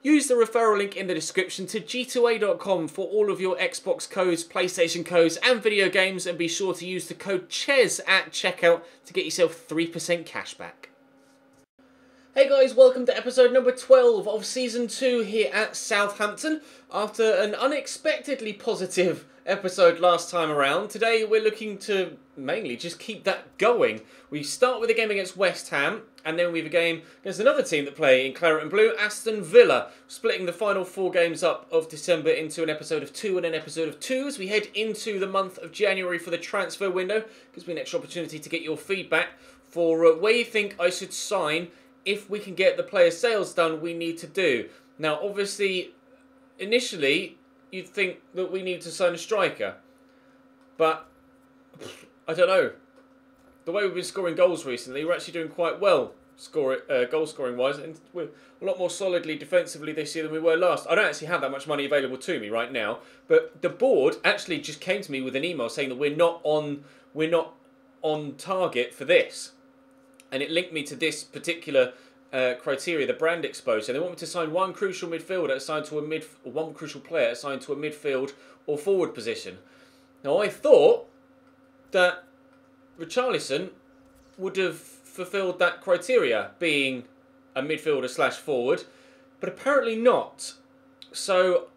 Use the referral link in the description to g2a.com for all of your Xbox codes, PlayStation codes and video games, and be sure to use the code CHES at checkout to get yourself 3% cashback. Hey guys, welcome to episode number 12 of Season 2 here at Southampton. After an unexpectedly positive episode last time around, today we're looking to mainly just keep that going. We start with a game against West Ham, and then we have a game against another team that play in claret and blue, Aston Villa, splitting the final 4 games up of December into an episode of 2 and an episode of 2 as we head into the month of January for the transfer window. Gives me an extra opportunity to get your feedback for where you think I should sign if we can get the player sales done we need to do. Now, obviously, initially, you'd think that we need to sign a striker. But, I don't know. The way we've been scoring goals recently, we're actually doing quite well goal scoring wise, and we're a lot more solidly defensively this year than we were last. I don't actually have that much money available to me right now, but the board actually just came to me with an email saying that we're not on target for this. And it linked me to this particular criteria, the brand exposure. They want me to sign one crucial midfielder assigned to one crucial player assigned to a midfield or forward position. Now, I thought that Richarlison would have fulfilled that criteria, being a midfielder slash forward, but apparently not. So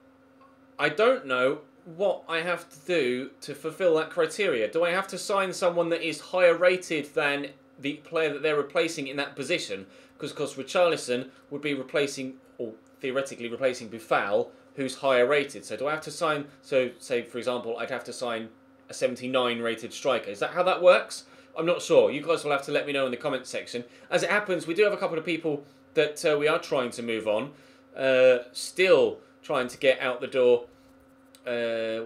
I don't know what I have to do to fulfill that criteria. Do I have to sign someone that is higher rated than the player that they're replacing in that position? Because, of course, Richarlison would be replacing, or theoretically replacing, Buffal, who's higher rated. So do I have to sign, so say, for example, I'd have to sign a 79 rated striker. Is that how that works? I'm not sure. You guys will have to let me know in the comments section. As it happens, we do have a couple of people that we are trying to move on. Still trying to get out the door,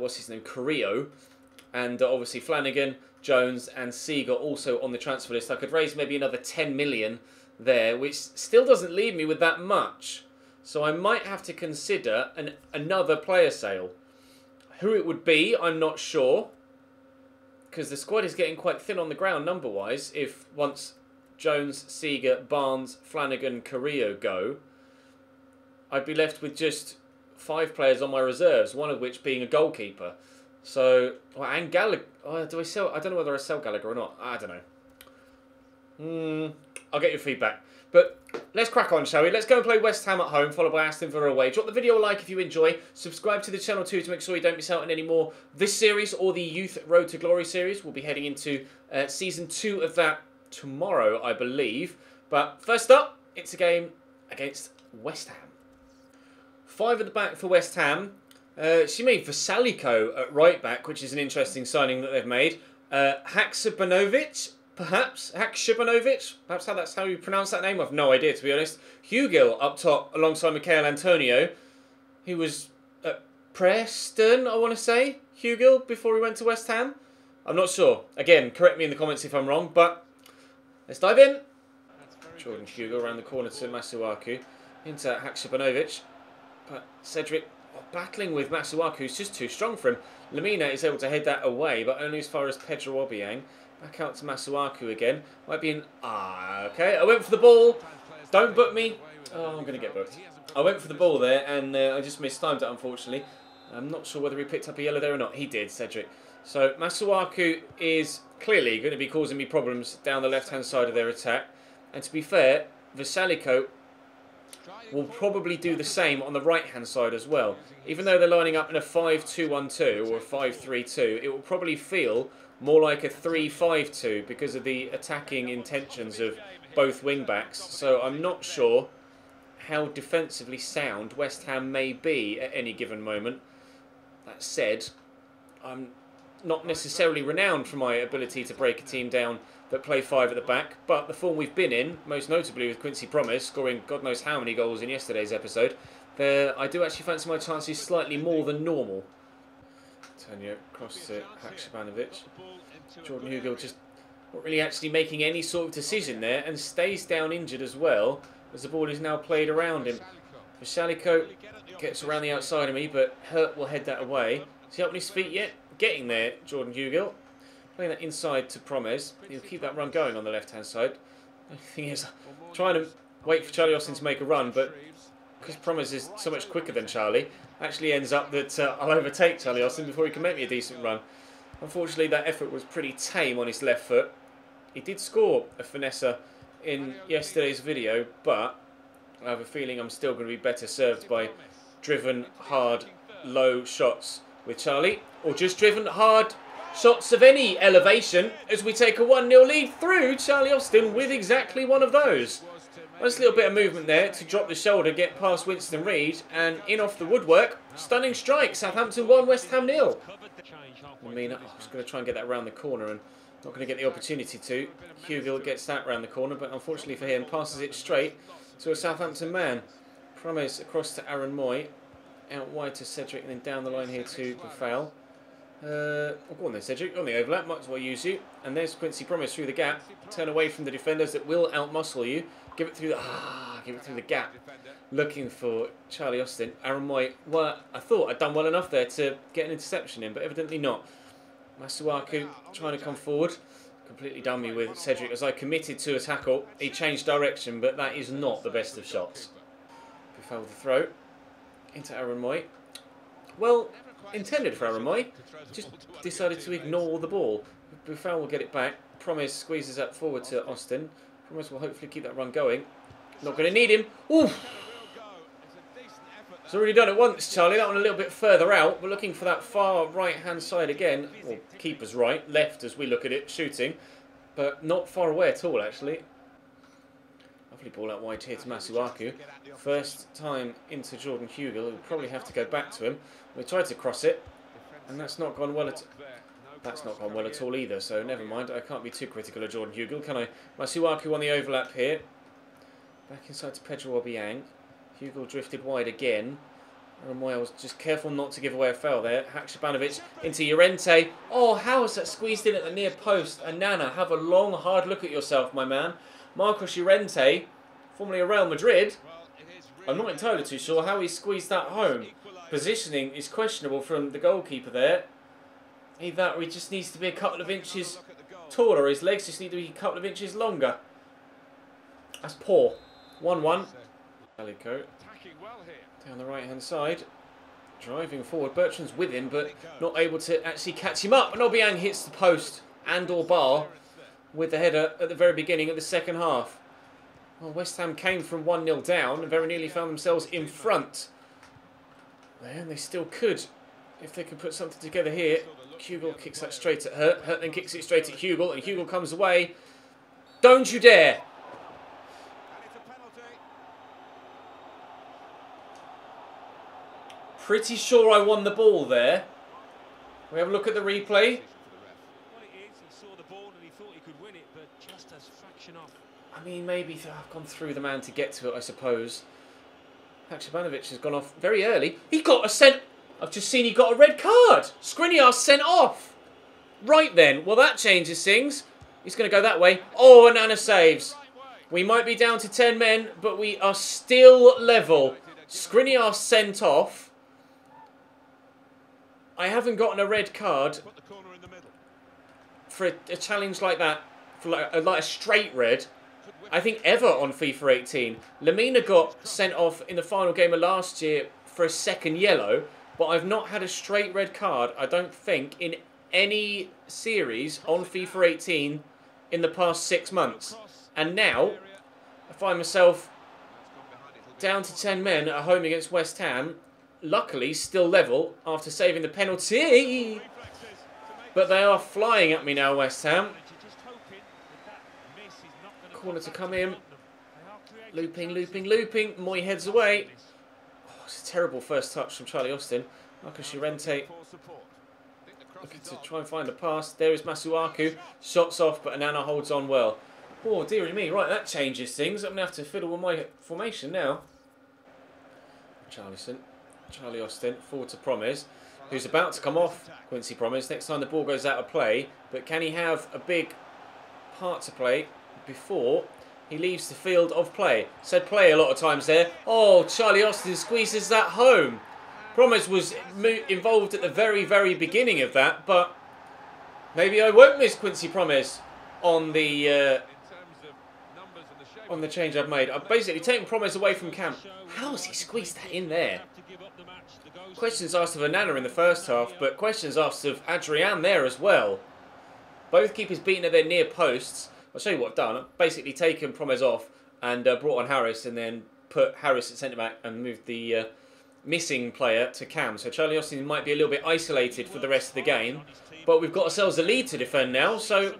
what's his name, Carrillo. And obviously Flanagan, Jones and Seager also on the transfer list. I could raise maybe another 10 million there, which still doesn't leave me with that much. So I might have to consider another player sale. Who it would be, I'm not sure, because the squad is getting quite thin on the ground number-wise. If once Jones, Seager, Barnes, Flanagan, Carrillo go, I'd be left with just 5 players on my reserves, one of which being a goalkeeper. So, and Gallagher, do I sell? I don't know whether I sell Gallagher or not. I don't know. I'll get your feedback. But let's crack on, shall we? Let's go and play West Ham at home, followed by Aston Villa away. Drop the video a like if you enjoy. Subscribe to the channel too to make sure you don't miss out on any more this series or the Youth Road to Glory series. We'll be heading into Season 2 of that tomorrow, I believe. But first up, it's a game against West Ham. 5 at the back for West Ham. She made Vasalico at right back, which is an interesting signing that they've made. Haksabanovic, perhaps? Haksabanovic? Perhaps that's how you pronounce that name? I've no idea, to be honest. Hugill up top alongside Michael Antonio. He was at Preston, I want to say, Hugill, before he went to West Ham. I'm not sure. Again, correct me in the comments if I'm wrong, but let's dive in. Jordan Hugill around the corner to Masuaku. Into Haksabanovic. But Cedric battling with Masuaku, who's just too strong for him. Lamina is able to head that away, but only as far as Pedro Obiang. Back out to Masuaku again. Might be an... okay. I went for the ball. Don't book me. Oh, I'm going to get booked. I went for the ball there, and I just mistimed it, unfortunately. I'm not sure whether he picked up a yellow there or not. He did, Cedric. So, Masuaku is clearly going to be causing me problems down the left-hand side of their attack. And to be fair, Vasalico will probably do the same on the right-hand side as well. Even though they're lining up in a 5-2-1-2 or a 5-3-2, it will probably feel more like a 3-5-2 because of the attacking intentions of both wing-backs. So I'm not sure how defensively sound West Ham may be at any given moment. That said, I'm not necessarily renowned for my ability to break a team down that play 5 at the back, but the form we've been in, most notably with Quincy Promise, scoring God knows how many goals in yesterday's episode, I do actually fancy my chances slightly more than normal. Antonio across to Haksabanovic. Jordan Hugill just not really actually making any sort of decision there and stays down injured as well as the ball is now played around him. Vasalico gets around the outside of me, but Hurt will head that away. Is he up on his feet yet? Getting there, Jordan Hugill. Playing that inside to Promes. He'll keep that run going on the left-hand side. The thing is, trying to wait for Charlie Austin to make a run, but because Promise is so much quicker than Charlie, actually ends up that I'll overtake Charlie Austin before he can make me a decent run. Unfortunately, that effort was pretty tame on his left foot. He did score a finesser in yesterday's video, but I have a feeling I'm still going to be better served by driven, hard, low shots with Charlie, or just driven, hard shots of any elevation as we take a 1-0 lead through Charlie Austin with exactly one of those. Nice little bit of movement there to drop the shoulder, get past Winston Reid, and in off the woodwork, stunning strike. Southampton 1, West Ham 0. I mean, I was going to try and get that round the corner and not going to get the opportunity to. Hugill gets that round the corner, but unfortunately for him, passes it straight to a Southampton man. Promise across to Aaron Moy, out wide to Cedric, and then down the line here to Buffal. Go on then, Cedric, on the overlap, might as well use you. And there's Quincy Promise through the gap. Turn away from the defenders that will outmuscle you. Give it through the gap. Looking for Charlie Austin. Aaron Moy, well, I thought I'd done well enough there to get an interception in, but evidently not. Masuaku trying to come forward. Completely done me with Cedric as I committed to a tackle. He changed direction, but that is not the best of shots. Buffal with the throw. Into Aaron Moy. Well, intended for Aaron Moy. Just decided to ignore the ball. Buffal will get it back. Promise squeezes that forward to Austin. Promise will hopefully keep that run going. Not going to need him. Oof! He's already done it once, Charlie. That one a little bit further out. We're looking for that far right-hand side again. Well, keeper's right, left as we look at it, shooting. But not far away at all, actually. Lovely ball out wide here to Masuaku. First time into Jordan Hugill. We'll probably have to go back to him. We tried to cross it, and that's not gone well at all either, so never mind. I can't be too critical of Jordan Hugill, can I? Masuaku on the overlap here. Back inside to Pedro Obiang. Hugill drifted wide again. And I was just careful not to give away a foul there. Haksabanovic into Llorente. Oh, how is that squeezed in at the near post? And Nana, have a long, hard look at yourself, my man. Marcos Llorente, formerly of Real Madrid. I'm not entirely too sure how he squeezed that home. Positioning is questionable from the goalkeeper there. Either that or he just needs to be a couple of inches taller. His legs just need to be a couple of inches longer. That's poor. 1-1. Alico down the right hand side, driving forward. Bertrand's with him, but not able to actually catch him up. And Obiang hits the post and or bar with the header at the very beginning of the second half. Well, West Ham came from 1-0 down and very nearly found themselves in front. And they still could, if they could put something together here. Hugill kicks that straight at Hurt. Hurt then kicks it straight at Hugill, and Hugill comes away. Don't you dare! Pretty sure I won the ball there. We have a look at the replay. I mean, maybe I've gone through the man to get to it, I suppose. Haksabanovic has gone off very early. He got a sent... I've just seen he got a red card. Skriniar sent off. Right then. Well, that changes things. He's going to go that way. Oh, and Nana saves. We might be down to 10 men, but we are still level. Skriniar sent off. I haven't gotten a red card for a challenge like that, for like a straight red, I think ever on FIFA 18. Lamina got sent off in the final game of last year for a second yellow, but I've not had a straight red card, I don't think, in any series on FIFA 18 in the past 6 months. And now, I find myself down to 10 men at home against West Ham. Luckily, still level after saving the penalty. But they are flying at me now, West Ham. Corner to come in. Looping, looping, looping. Moy heads away. Oh, it's a terrible first touch from Charlie Austin. Marcos Llorente looking to try and find a pass. There is Masuaku. Shots off, but Anana holds on well. Oh, dearie me. Right, that changes things. I'm going to have to fiddle with my formation now. Charlie Austin, forward to Promise, who's about to come off Quincy Promise. Next time the ball goes out of play, but can he have a big part to play before he leaves the field of play? Said play a lot of times there. Oh, Charlie Austin squeezes that home. Promise was involved at the very, very beginning of that, but maybe I won't miss Quincy Promise on the on the change I've made. I've basically taken Promes away from Cam. How has he squeezed that in there? Questions asked of Onana in the first half, but questions asked of Adrian there as well. Both keepers beaten at their near posts. I'll show you what I've done. I've basically taken Promes off and brought on Harris, and then put Harris at centre-back and moved the missing player to Cam. So Charlie Austin might be a little bit isolated for the rest of the game. But we've got ourselves a lead to defend now, so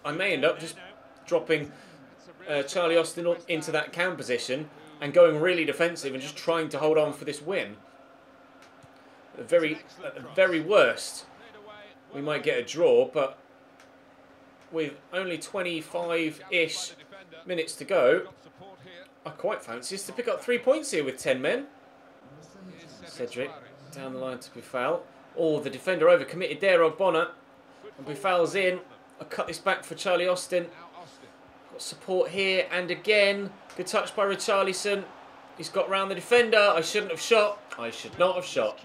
I may end up just dropping Charlie Austin into that Cam position and going really defensive and just trying to hold on for this win. At the very worst, we might get a draw, but with only 25-ish minutes to go, I quite fancy us to pick up 3 points here with 10 men. Cedric down the line to Buffal. Oh, the defender overcommitted there, Ogbonna. And Buffal's in. I'll cut this back for Charlie Austin. Got support here, and again, good touch by Richarlison. He's got round the defender. I shouldn't have shot. I should not have shot.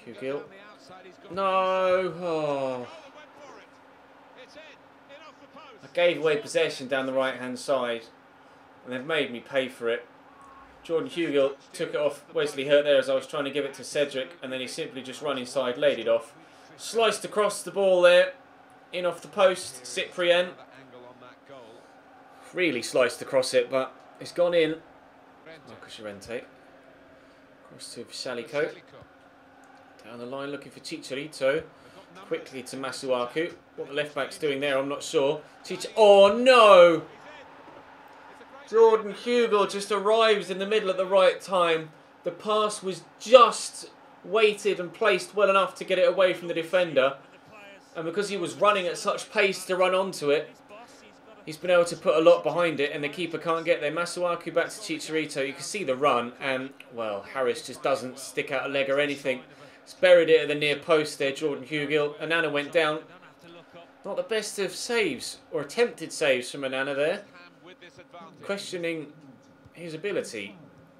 Hugill. No. Oh. I gave away possession down the right-hand side, and they've made me pay for it. Jordan Hugill took it off Wesley Hurt there as I was trying to give it to Cedric, and then he simply just run inside, laid it off. Sliced across the ball there, in off the post, Cyprien. Really sliced across it, but it's gone in. Marcus Llorente. Across to Shaliko. Down the line looking for Chicharito. Quickly to Masuaku. What the left back's doing there, I'm not sure. Oh no! Jordan Hugill just arrives in the middle at the right time. The pass was just weighted and placed well enough to get it away from the defender. And because he was running at such pace to run onto it, he's been able to put a lot behind it, and the keeper can't get there. Masuaku back to Chicharito. You can see the run, and, well, Harris just doesn't stick out a leg or anything. He's buried it at the near post there, Jordan Hugill. Onana went down. Not the best of saves, or attempted saves from Onana there. Questioning his ability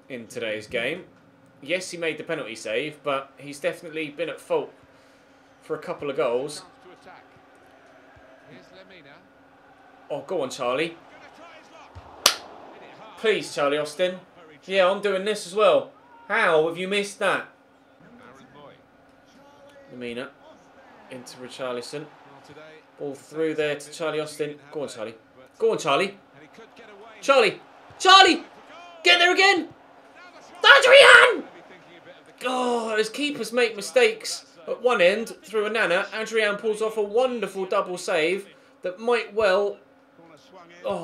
in today's game. Yes, he made the penalty save, but he's definitely been at fault for a couple of goals. Oh, go on, Charlie. Please, Charlie Austin. Yeah, I'm doing this as well. How have you missed that? Lemina into Richarlison. Ball through there to Charlie Austin. Go on, Charlie. Go on, Charlie. Charlie! Charlie! Get there again! Adrian! Oh, as keepers make mistakes at one end through Onana, Adrian pulls off a wonderful double save that might well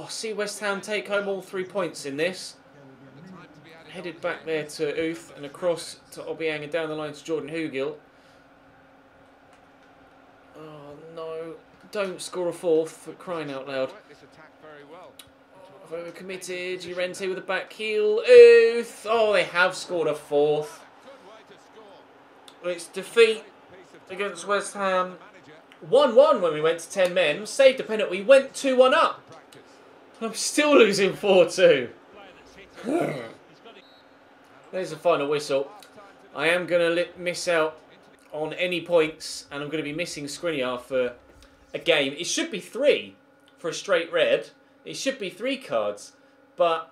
see West Ham take home all 3 points in this. Headed back there to Uth and across to Obiang and down the line to Jordan Hugill. Oh no, don't score a fourth, for crying out loud. Overcommitted, Llorente with a back heel. Uth! Oh, they have scored a fourth. It's defeat against West Ham. 1-1 when we went to 10 men. Saved a penalty, went 2-1 up. I'm still losing 4-2. There's the final whistle. I am going to miss out on any points, and I'm going to be missing Skriniar for a game. It should be 3 for a straight red. It should be 3 cards, but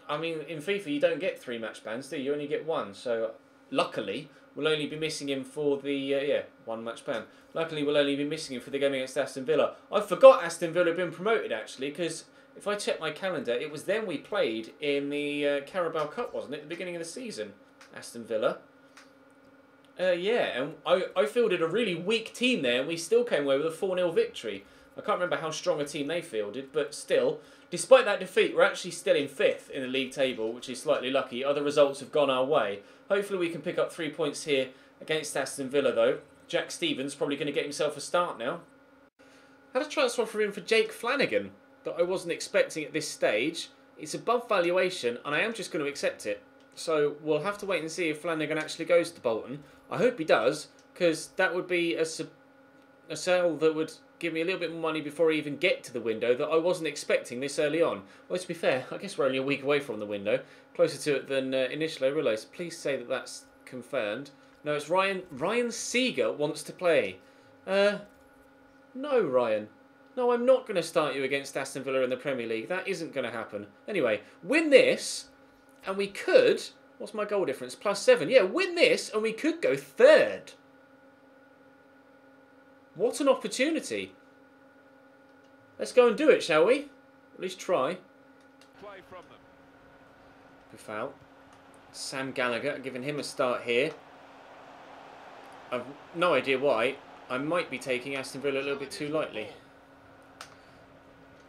I mean, in FIFA you don't get 3 match bans, do you? You only get 1. So luckily, we'll only be missing him for the 1 match ban. Luckily, we'll only be missing him for the game against Aston Villa. I forgot Aston Villa had been promoted actually, because if I check my calendar, it was then we played in the Carabao Cup, wasn't it? At the beginning of the season, Aston Villa. Yeah, and I fielded a really weak team there, and we still came away with a 4-0 victory. I can't remember how strong a team they fielded, but still, despite that defeat, we're actually still in 5th in the league table, which is slightly lucky. Other results have gone our way. Hopefully we can pick up 3 points here against Aston Villa, though. Jack Stevens probably going to get himself a start now. Had a transfer offer in for Jake Flanagan that I wasn't expecting at this stage. It's above valuation, and I am just going to accept it. So we'll have to wait and see if Flanagan actually goes to Bolton. I hope he does, because that would be a sale that would give me a little bit more money before I even get to the window that I wasn't expecting this early on. Well, to be fair, I guess we're only a week away from the window. Closer to it than initially I realised. Please say that that's confirmed. No, it's Ryan. Ryan Seeger wants to play. No, Ryan. No, I'm not going to start you against Aston Villa in the Premier League. That isn't going to happen. Anyway, win this, and we could... What's my goal difference? +7. Yeah, win this, and we could go third. What an opportunity. Let's go and do it, shall we? At least try. Good foul. Sam Gallagher, giving him a start here. I've no idea why. I might be taking Aston Villa a little bit too lightly.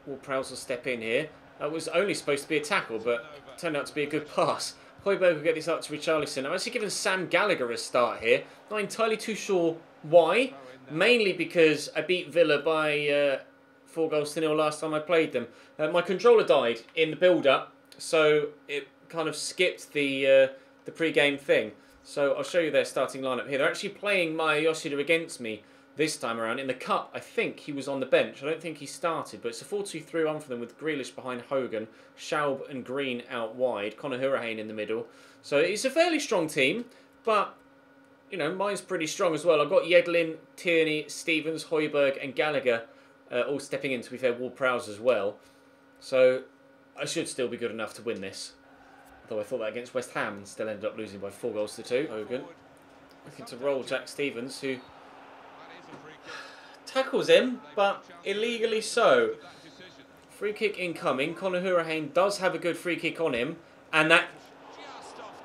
Ward-Prowse will step in here. That was only supposed to be a tackle, but turned out to be a good pass. Højbjerg will get this up to Richarlison. I'm actually giving Sam Gallagher a start here. Not entirely too sure why. Mainly because I beat Villa by 4 goals to 0 last time I played them. My controller died in the build-up, so it kind of skipped the pre-game thing. So I'll show you their starting lineup here. They're actually playing Maya Yoshida against me this time around. In the cup, I think he was on the bench. I don't think he started, but it's a 4-2-3-1 for them with Grealish behind Hogan, Schaub and Green out wide, Conor Hourihane in the middle. So it's a fairly strong team, but, you know, mine's pretty strong as well. I've got Yedlin, Tierney, Stevens, Højbjerg and Gallagher all stepping in, to be fair, Ward-Prowse as well. So I should still be good enough to win this. Although I thought that against West Ham and still ended up losing by 4 goals to 2. Hogan looking to roll Jack Stevens, who tackles him, but illegally so. Free kick incoming. Conor Hourihane does have a good free kick on him, and that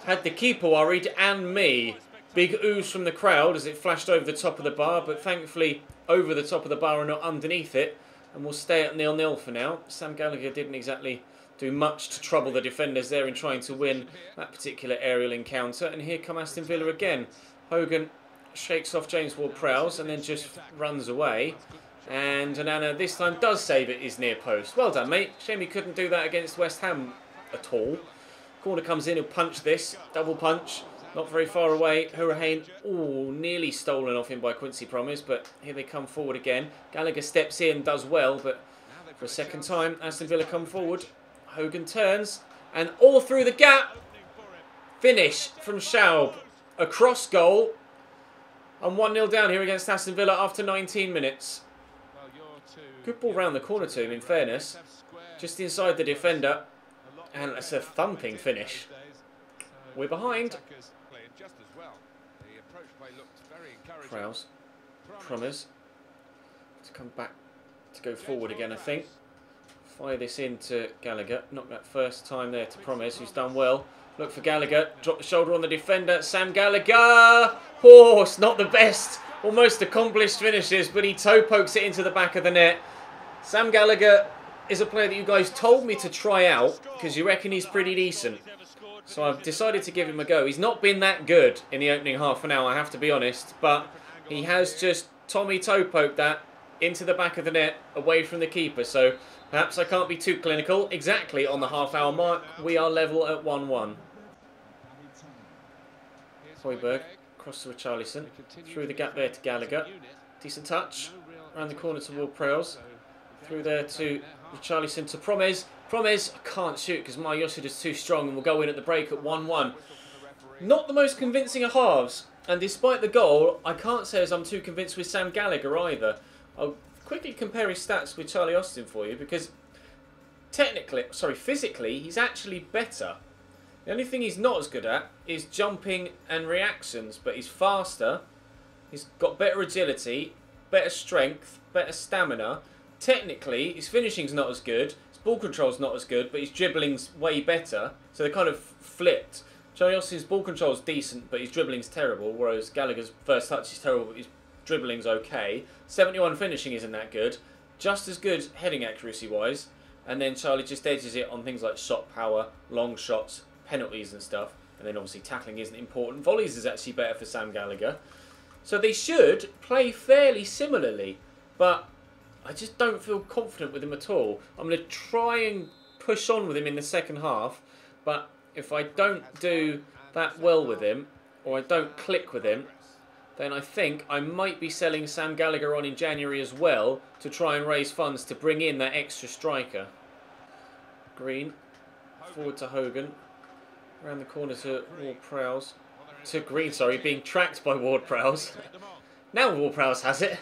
had the keeper worried and me. Big ooze from the crowd as it flashed over the top of the bar, but thankfully over the top of the bar and not underneath it, and we'll stay at 0-0 for now. Sam Gallagher didn't exactly do much to trouble the defenders there in trying to win that particular aerial encounter, and here come Aston Villa again. Hogan shakes off James Ward-Prowse and then just runs away, and Onana this time does save it his near post. Well done, mate. Shame he couldn't do that against West Ham at all. Corner comes in, he'll punch this, double punch, not very far away. Hourihane, oh, nearly stolen off him by Quincy Promes, but here they come forward again. Gallagher steps in, does well, but for a second time Aston Villa come forward. Hogan turns, and all through the gap, finish from Schaub, across goal, and 1-0 down here against Aston Villa after 19 minutes. Good ball round the corner to him, in fairness, just inside the defender, and it's a thumping finish. We're behind. Prowse, Promes to come back to go forward again, I think. Fire this into Gallagher. Knock that first time there to Promes, who's done well. Look for Gallagher. Drop the shoulder on the defender. Sam Gallagher. Oh, it's not the best. Almost accomplished finishes, but he toe pokes it into the back of the net. Sam Gallagher is a player that you guys told me to try out because you reckon he's pretty decent. So I've decided to give him a go. He's not been that good in the opening half an hour, I have to be honest. But he has just Tommy toe poked that into the back of the net, away from the keeper. So perhaps I can't be too clinical. Exactly on the half-hour mark, we are level at 1-1. Højbjerg, across to Richarlison, through the gap there to Gallagher. Decent touch, around the corner to Ward-Prowse. Through there to Richarlison to Promes. Promes, I can't shoot because my Yoshida's too strong and will go in at the break at 1-1. Not the most convincing of halves. And despite the goal, I can't say as I'm too convinced with Sam Gallagher either. I'll quickly compare his stats with Charlie Austin for you because physically, he's actually better. The only thing he's not as good at is jumping and reactions, but he's faster, he's got better agility, better strength, better stamina. Technically, his finishing's not as good, his ball control's not as good, but his dribbling's way better, so they're kind of flipped. Charlie Austin's ball control's decent, but his dribbling's terrible, whereas Gallagher's first touch is terrible, but his dribbling's okay. 71 finishing isn't that good, just as good heading accuracy-wise, and then Charlie just edges it on things like shot power, long shots, penalties and stuff, and then obviously tackling isn't important. Volleys is actually better for Sam Gallagher. So they should play fairly similarly, but I just don't feel confident with him at all. I'm going to try and push on with him in the second half, but if I don't do that well with him, or I don't click with him, then I think I might be selling Sam Gallagher on in January as well to try and raise funds to bring in that extra striker. Green, forward to Hogan, around the corner to Ward-Prowse, to Green, sorry, being tracked by Ward-Prowse. Now Ward-Prowse has it.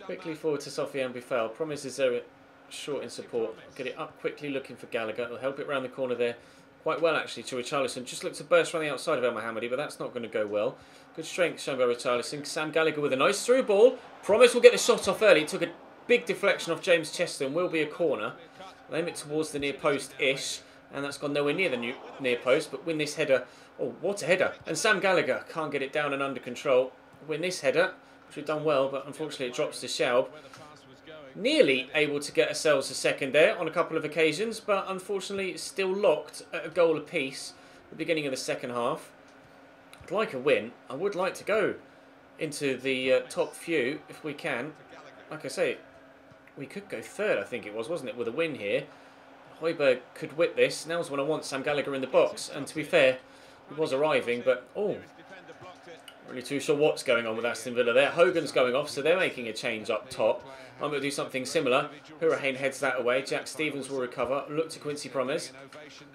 Quickly forward to Sophie Buffel. Promises there short in support. Get it up quickly, looking for Gallagher. He'll help it round the corner there. Quite well, actually, to Richarlison. Just looked to burst around the outside of El Mohammadi, but that's not going to go well. Good strength shown by Richarlison. Sam Gallagher with a nice through ball. Promise will get the shot off early. It took a big deflection off James Chester and will be a corner. Aim it towards the near post-ish. And that's gone nowhere near the near post, but win this header. Oh, what a header. And Sam Gallagher can't get it down and under control. Win this header, which we've done well, but unfortunately it drops to Schaub. Nearly able to get ourselves a second there on a couple of occasions, but unfortunately still locked at a goal apiece at the beginning of the second half. I'd like a win. I would like to go into the top few if we can. Like I say, we could go third, I think it was, wasn't it, with a win here. Højbjerg could whip this. Now's when I want Sam Gallagher in the box, and to be fair, he was arriving, but oh, really too sure what's going on with Aston Villa there. Hogan's going off, so they're making a change up top. I'm going to do something similar. Hurricane heads that away. Jack Stevens will recover. Look to Quincy Promes.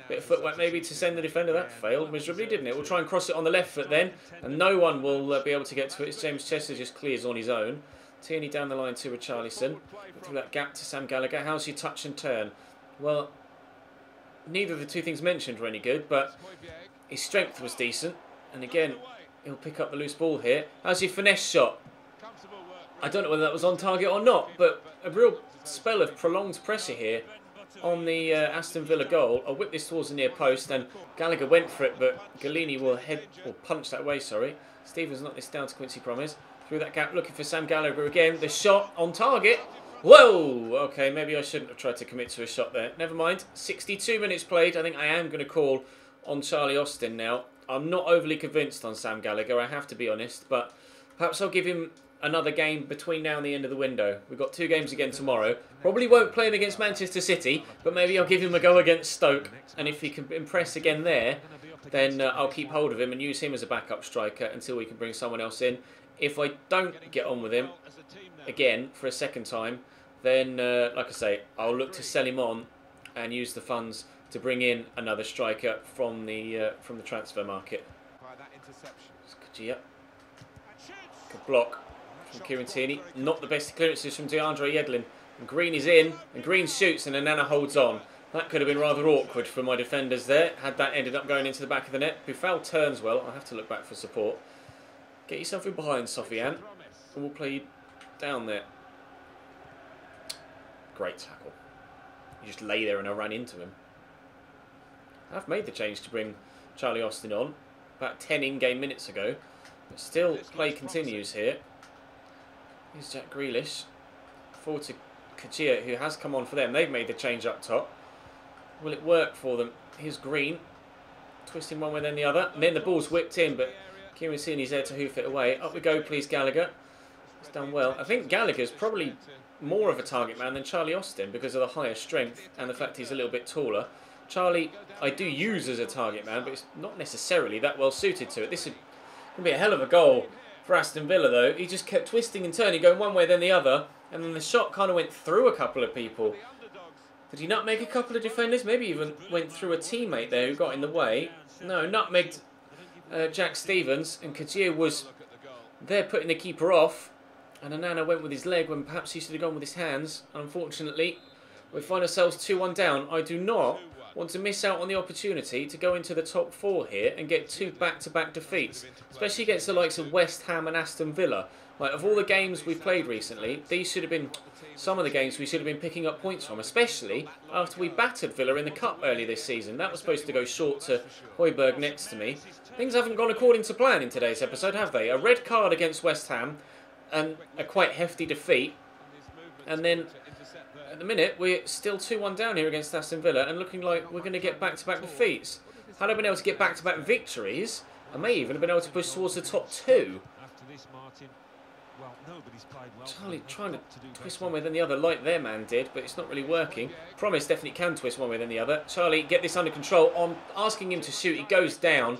Bit of footwork maybe to send the defender. That failed miserably, didn't it? We'll try and cross it on the left foot then, and no one will be able to get to it. James Chester just clears on his own. Tierney down the line to Richarlison. Through that gap to Sam Gallagher. How's your touch and turn? Well, neither of the two things mentioned were any good, but his strength was decent. And again, he'll pick up the loose ball here. How's your finesse shot? I don't know whether that was on target or not, but a real spell of prolonged pressure here on the Aston Villa goal. I'll whip this towards the near post, and Gallagher went for it, but Galini will punch that way, sorry. Stevens knocked this down to Quincy Promes. Through that gap, looking for Sam Gallagher again. The shot on target. Whoa! Okay, maybe I shouldn't have tried to commit to a shot there. Never mind. 62 minutes played. I think I am going to call on Charlie Austin now. I'm not overly convinced on Sam Gallagher, I have to be honest, but perhaps I'll give him another game between now and the end of the window. We've got 2 games again tomorrow. Probably won't play him against Manchester City, but maybe I'll give him a go against Stoke. And if he can impress again there, then I'll keep hold of him and use him as a backup striker until we can bring someone else in. If I don't get on with him again for a second time, then, like I say, I'll look to sell him on and use the funds to bring in another striker from the transfer market. Kajia. Good block from Kieran Tierney. Not the best clearances from DeAndre Yedlin. And Green is in, and Green shoots, and Anana holds on. That could have been rather awkward for my defenders there, had that ended up going into the back of the net. Buffel turns well. I'll have to look back for support. Get yourself in behind, Sofiane, and we'll play you down there. Great tackle. You just lay there and I ran into him. I've made the change to bring Charlie Austin on about 10 in-game minutes ago, but still play continues here. Here's Jack Grealish. Forward to Kajia, who has come on for them. They've made the change up top. Will it work for them? Here's Green. Twisting one way then the other. And then the ball's whipped in, but Kieran Tierney's there to hoof it away. Up we go, please, Gallagher. He's done well. I think Gallagher's probably more of a target man than Charlie Austin because of the higher strength and the fact he's a little bit taller. Charlie, I do use as a target man, but it's not necessarily that well suited to it. This would be a hell of a goal for Aston Villa, though. He just kept twisting and turning, going one way then the other, and then the shot kind of went through a couple of people. Did he nutmeg a couple of defenders? Maybe even went through a teammate there who got in the way. No, nutmegged Jack Stevens, and Kajia was there putting the keeper off, and Anana went with his leg when perhaps he should have gone with his hands. Unfortunately, we find ourselves 2-1 down. I do not want to miss out on the opportunity to go into the top 4 here and get 2 back-to-back defeats, especially against the likes of West Ham and Aston Villa. Like, of all the games we've played recently, these should have been some of the games we should have been picking up points from, especially after we battered Villa in the Cup early this season. That was supposed to go short to Højbjerg next to me. Things haven't gone according to plan in today's episode, have they? A red card against West Ham and a quite hefty defeat, and then at the minute we're still 2-1 down here against Aston Villa and looking like we're going to get back-to-back defeats. Had I been able to get back-to-back victories, I may even have been able to push towards the top 2. Charlie trying to twist one way then the other like their man did, but it's not really working. Promise definitely can twist one way then the other. Charlie, get this under control. On asking him to shoot, he goes down,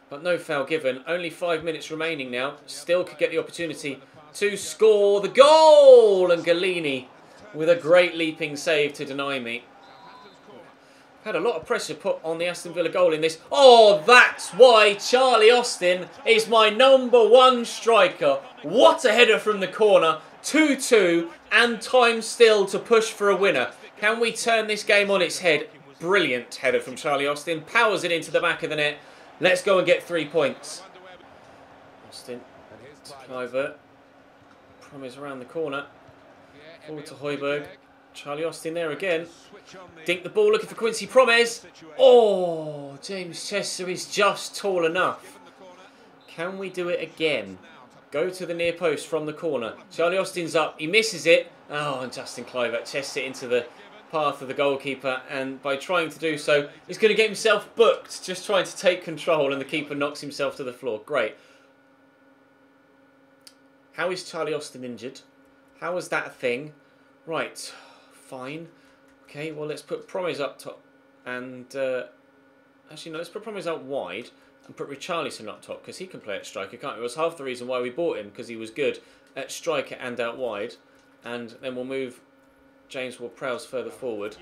but no foul given. Only 5 minutes remaining now. Still could get the opportunity to score the goal, and Galini with a great leaping save to deny me. Had a lot of pressure put on the Aston Villa goal in this. Oh, that's why Charlie Austin is my #1 striker. What a header from the corner. 2-2 and time still to push for a winner. Can we turn this game on its head? Brilliant header from Charlie Austin. Powers it into the back of the net. Let's go and get 3 points. Austin to Clivert. Promise around the corner. Forward to Højbjerg. Charlie Austin there again. Dink the ball, looking for Quincy Promes. Oh, James Chester is just tall enough. Can we do it again? Go to the near post from the corner. Charlie Austin's up. He misses it. Oh, and Justin Kluivert chests it into the path of the goalkeeper. And by trying to do so, he's going to get himself booked. Just trying to take control, and the keeper knocks himself to the floor. Great. How is Charlie Austin injured? How is that a thing? Right. Fine. Okay, well, let's put Promes up top. And, actually, no, let's put Promes out wide and put Richarlison up top, because he can play at striker, can't he? It was half the reason why we bought him, because he was good at striker and out wide. And then we'll move James Ward-Prowse further forward.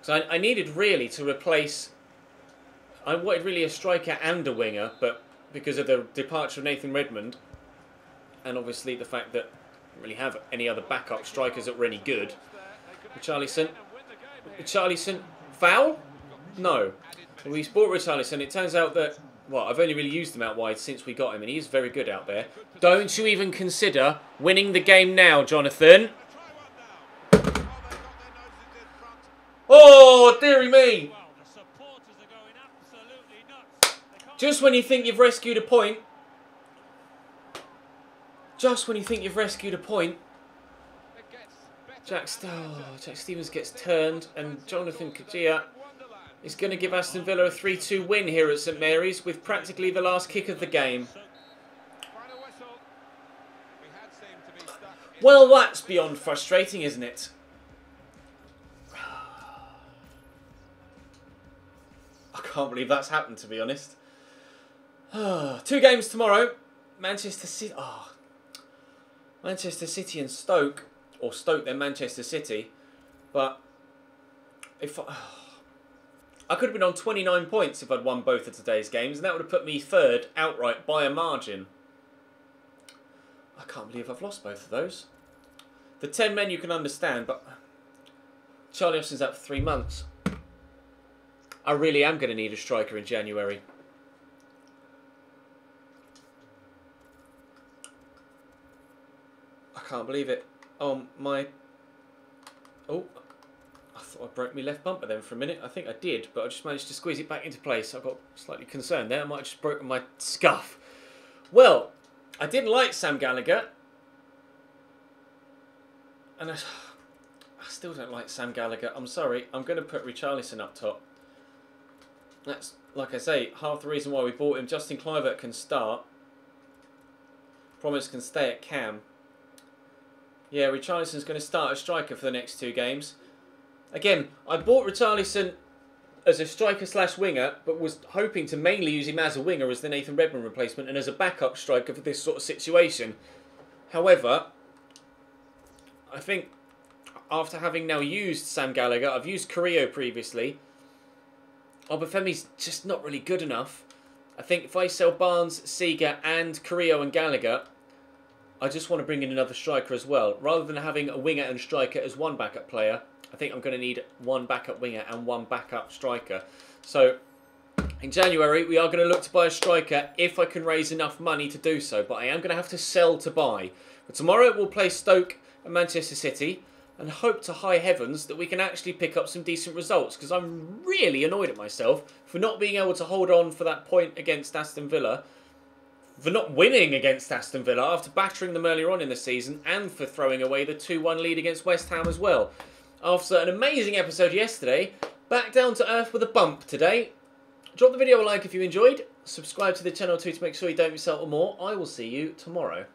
So I needed really to replace... I wanted really a striker and a winger, but because of the departure of Nathan Redmond, and obviously the fact that I didn't really have any other backup strikers that were any good. Richarlison. Richarlison. Foul? No. We bought Richarlison. It turns out that, well, I've only really used him out wide since we got him, and he is very good out there. Don't you even consider winning the game now, Jonathan. Oh, dearie me. Just when you think you've rescued a point. Just when you think you've rescued a point. Jack Stevens gets turned, and Jonathan Kajia is going to give Aston Villa a 3-2 win here at St Mary's with practically the last kick of the game. Well, that's beyond frustrating, isn't it? I can't believe that's happened, to be honest. 2 games tomorrow. Manchester City. Manchester City and Stoke. Or Stoke then Manchester City. But if I could have been on 29 points if I'd won both of today's games, and that would have put me 3rd outright by a margin. I can't believe I've lost both of those. The 10 men you can understand, but Charlie Austin's out for 3 months. I really am going to need a striker in January. I can't believe it. Oh, I thought I broke my left bumper then for a minute. I think I did, but I just managed to squeeze it back into place. I got slightly concerned there. I might have just broken my scuff. Well, I didn't like Sam Gallagher. And I still don't like Sam Gallagher. I'm sorry. I'm going to put Richarlison up top. That's, like I say, half the reason why we bought him. Justin Kluivert can start. Promise can stay at cam. Yeah, Richarlison's going to start as striker for the next 2 games. Again, I bought Richarlison as a striker/winger, but was hoping to mainly use him as a winger as the Nathan Redmond replacement and as a backup striker for this sort of situation. However, I think after having now used Sam Gallagher, I've used Carrillo previously. Obafemi's just not really good enough. I think if I sell Barnes, Seager and Carrillo and Gallagher, I just want to bring in another striker as well. Rather than having a winger and striker as one backup player, I think I'm going to need 1 backup winger and 1 backup striker. So, in January, we are going to look to buy a striker if I can raise enough money to do so. But I am going to have to sell to buy. But tomorrow, we'll play Stoke and Manchester City and hope to high heavens that we can actually pick up some decent results. Because I'm really annoyed at myself for not being able to hold on for that point against Aston Villa. For not winning against Aston Villa after battering them earlier on in the season, and for throwing away the 2-1 lead against West Ham as well. After an amazing episode yesterday, back down to earth with a bump today. Drop the video a like if you enjoyed. Subscribe to the channel too to make sure you don't miss out on more. I will see you tomorrow.